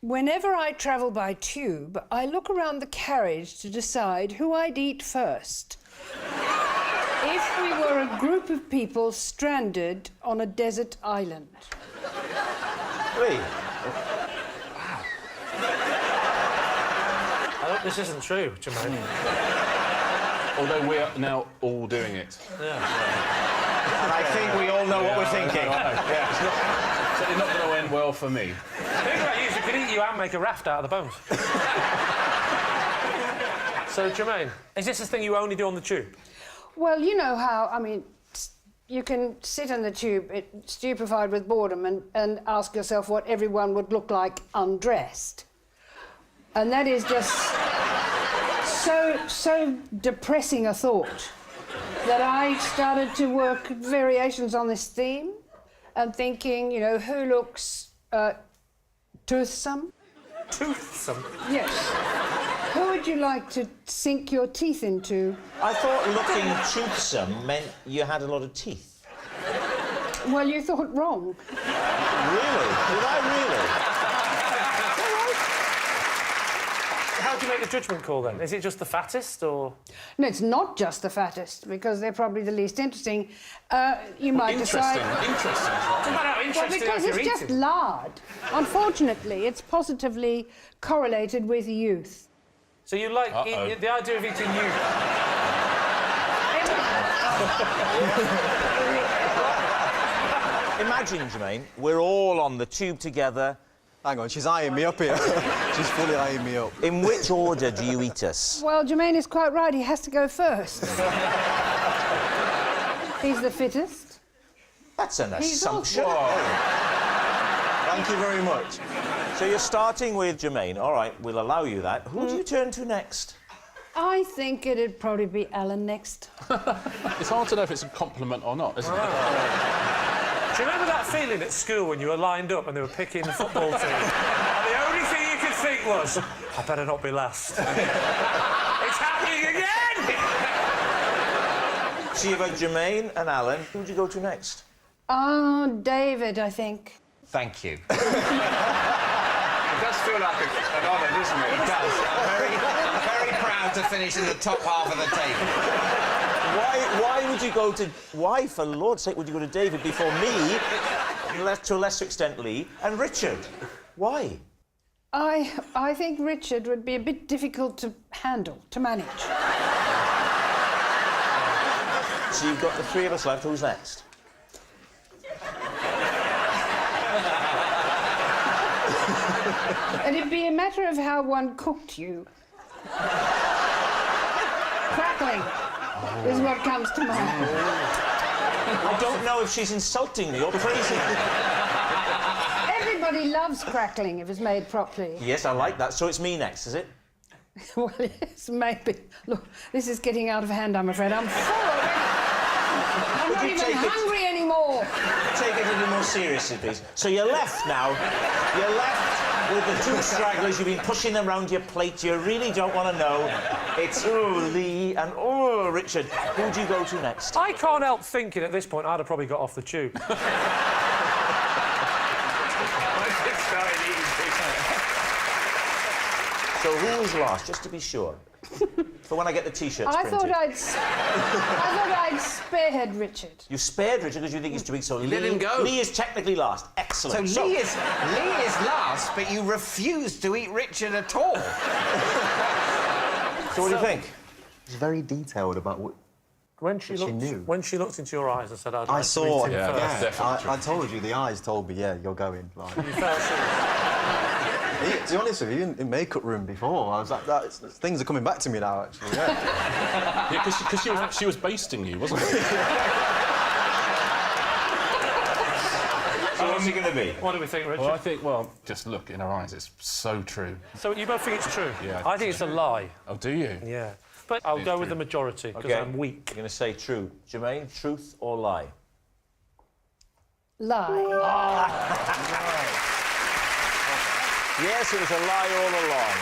Whenever I travel by tube, I look around the carriage to decide who I'd eat first. If we were a group of people stranded on a desert island. Wait. I hope this isn't true, Germaine. Although we're now all doing it. Yeah. And I think we all know what we're thinking. Yeah. It's certainly not going to end well for me. Think about you could eat you and make a raft out of the bones. So, Germaine, is this a thing you only do on the tube? Well, you know how, I mean, you can sit in the tube, stupefied with boredom, and ask yourself what everyone would look like undressed. And that is just so depressing a thought that I started to work variations on this theme and thinking, you know, who looks toothsome? Toothsome? Yes. Who would you like to sink your teeth into? I thought looking toothsome meant you had a lot of teeth. Well, you thought wrong. Really? Did I really? How do you make the judgment call, then? Is it just the fattest, or...? No, it's not just the fattest, because they're probably the least interesting. You might decide... Interesting. Doesn't matter how Well, interesting because you're it's just eating. lard. Unfortunately, it's positively correlated with youth. So you like the idea of eating you? Imagine, Germaine, we're all on the tube together. Hang on, she's eyeing me up here. She's fully eyeing me up. In which order do you eat us? Well, Germaine is quite right. He has to go first. He's the fittest. That's an assumption. Thank you very much. So you're starting with Germaine. All right, we'll allow you that. Who do you turn to next? I think it'd probably be Alan next. It's hard to know if it's a compliment or not, isn't it? Do you remember that feeling at school when you were lined up and they were picking the football team? And the only thing you could think was, I better not be last. It's happening again! So you've had Germaine and Alan. Who would you go to next? Oh, David, I think. Thank you. It does feel like an honour, doesn't it? It does. I'm very proud to finish in the top half of the table. Why would you go to... Why, for Lord's sake, would you go to David before me, to a lesser extent Lee, and Richard? Why? I think Richard would be a bit difficult to handle, to manage. So you've got the three of us left. Who's next? And it'd be a matter of how one cooked you. Crackling is what comes to mind. I don't know if she's insulting me or praising me. Everybody loves crackling if it's made properly. Yes, I like that. So it's me next, is it? Well, yes, maybe. Look, this is getting out of hand, I'm afraid. I'm full already. I'm not even hungry anymore. Take it a little more seriously, please. So you're left now. You're left with the two stragglers. You've been pushing them round your plate. You really don't want to know. It's, Lee and, Richard. Who do you go to next? I can't help thinking at this point I'd have probably got off the tube. So who was last, just to be sure? For when I get the T-shirts printed. I thought I'd spared Richard. You spared Richard because you think he's too weak, so You let him go. Lee is technically last. Excellent. So Lee is last, but you refuse to eat Richard at all. So what do you think? She's very detailed about what... When she looked into your eyes and said, I'd like I saw... to meet him first. that's definitely true. I told you, the eyes told me, yeah, you're going. Like... You felt sure. To be honest with you, in makeup room before, I was like, things are coming back to me now, actually, yeah. Yeah, because she was basting you, wasn't she? So what's it going to be? What do we think, Richard? Well, I think, just look in her eyes, it's so true. So you both think it's true? Yeah. I think it's a lie. Oh, do you? Yeah. But I'll go with the majority, because I'm weak. You're going to say true. Germaine, truth or lie? Lie. Yes, it was a lie all along.